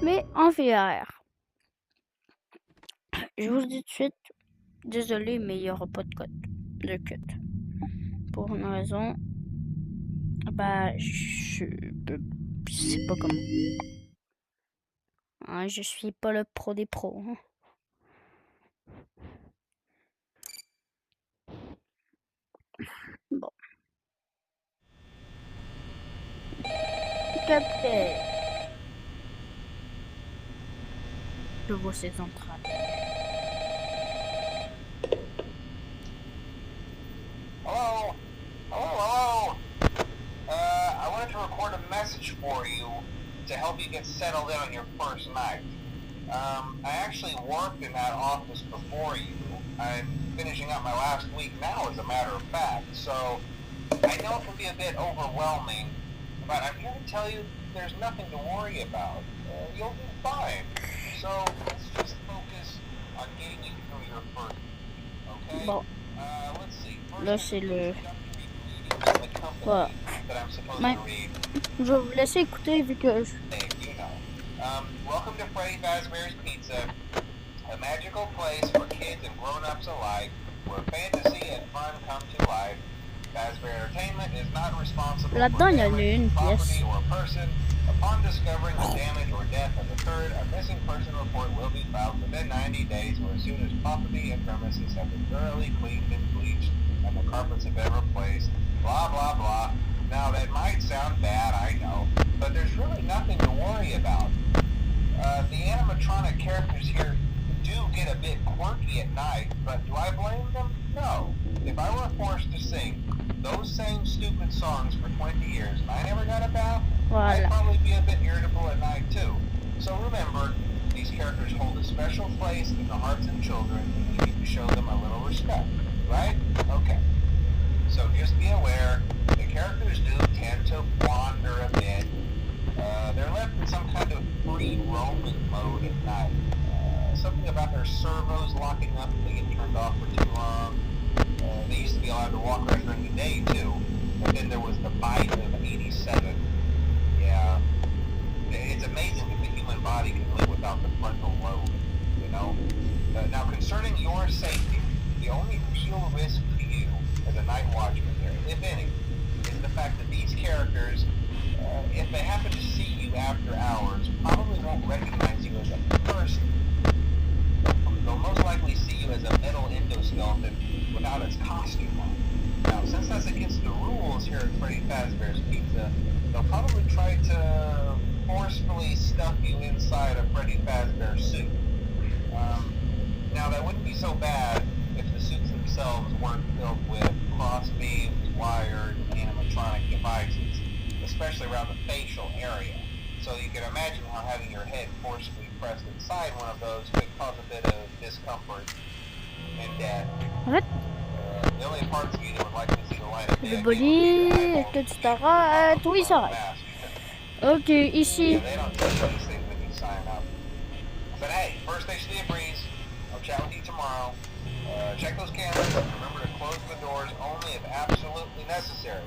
mais en VR. Je vous dis tout de suite, désolé, mais il n'y aura pas de code de cut. Pour une raison, bah, je sais pas comment. Hein, je suis pas le pro des pros. Hein. Bon. Capté. Je vois ses entrailles. Hello? Hello? I wanted to record a message for you to help you get settled in on your first night. I actually worked in that office before you. I'm finishing up my last week now, as a matter of fact, so I know it can be a bit overwhelming, but I'm here to tell you there's nothing to worry about. You'll be fine. So let's just focus on getting you through your first week, okay? Bon. Let's see. Là, c'est le... Voilà. Mais, je vais vous laisser écouter vu que... Welcome to Freddy Fazbear's Pizza, a magical place for kids and grown-ups alike, where fantasy and fun come to life. Fazbear Entertainment is not responsible for damage, property, or person. Upon discovering the damage or death has occurred, a missing person report will be filed within 90 days or as soon as property and premises have been thoroughly cleaned and bleached and the carpets have been replaced. Blah, blah, blah. Now, that might sound bad, I know, but there's really nothing to worry about. The animatronic characters here do get a bit quirky at night, but do I blame them? No. If I were forced to sing those same stupid songs for 20 years and I never got a bath, I'd probably be a bit irritable at night too. So remember, these characters hold a special place in the hearts of children and we need to show them a little respect, right? Okay. So just be aware, the characters do tend to wander a bit. They're left in some kind of free roaming mode at night. Something about their servos locking up if they get turned off for too long. They used to be allowed to walk around during the day too. But then there was the bite of 87. Yeah. It's amazing that the human body can live without the frontal lobe, you know? Now concerning your safety, the only real risk to you as a night watchman there, if any, is the fact that these characters, if they happen to see you after hours, probably won't recognize you as a person. They'll most likely see you as a metal endoskeleton without its costume on. Now, since that's against the rules here at Freddy Fazbear's Pizza, they'll probably try to forcefully stuff you inside a Freddy Fazbear suit. Now, that wouldn't be so bad if the suits themselves weren't filled with crossbeams, wired, animatronic devices, especially around the facial area. So you can imagine how having your head forcibly pressed inside one of those could cause a bit of discomfort and death. The only parts of you that would like to see the light of day. Le body, est-ce que tu t'arrêtes? Oui, ça arrête. Ok, ici. But hey, first station of the breeze. I'll chat with you tomorrow. Check those cameras. Remember to close the doors only if absolutely necessary.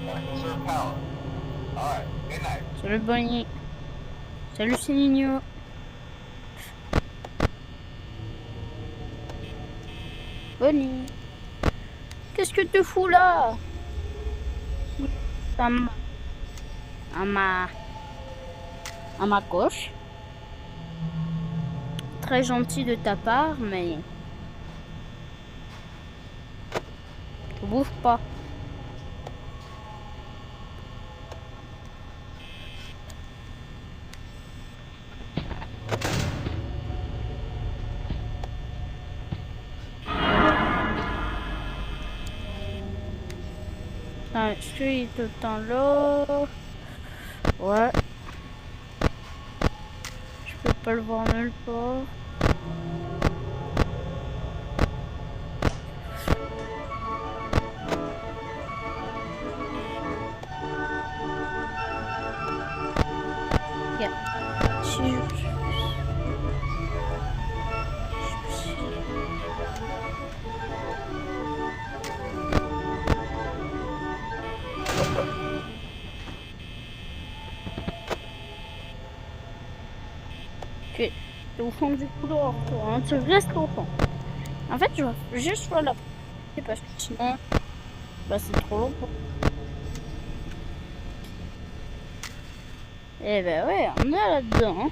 Gotta conserve power. Alright, good night. Salut Bonnie. Salut Céline. Bonnie. Qu'est-ce que tu fous là? À ma gauche. Très gentil de ta part, mais... Tu bouges pas. Ah, je suis tout le temps là. Ouais. Je peux pas le voir nulle part. Tu es au fond du couloir, toi, hein. Tu restes au fond. En fait, je vais juste faire la partie parce que sinon, bah, c'est trop long pour... Eh ben ouais, on est là-dedans. Hein.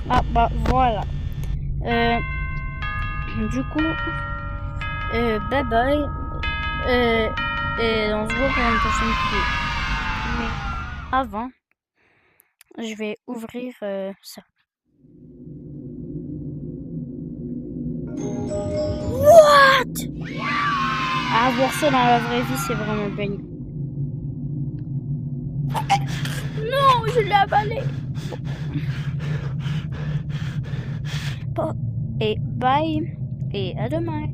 Ah bah voilà. Du coup, bye bye. Et on se voit pour une prochaine vidéo. Mais avant, je vais ouvrir ça. What? Ah, voir ça dans la vraie vie, c'est vraiment bien. Non, je l'ai avalé. Et bye. Et à demain.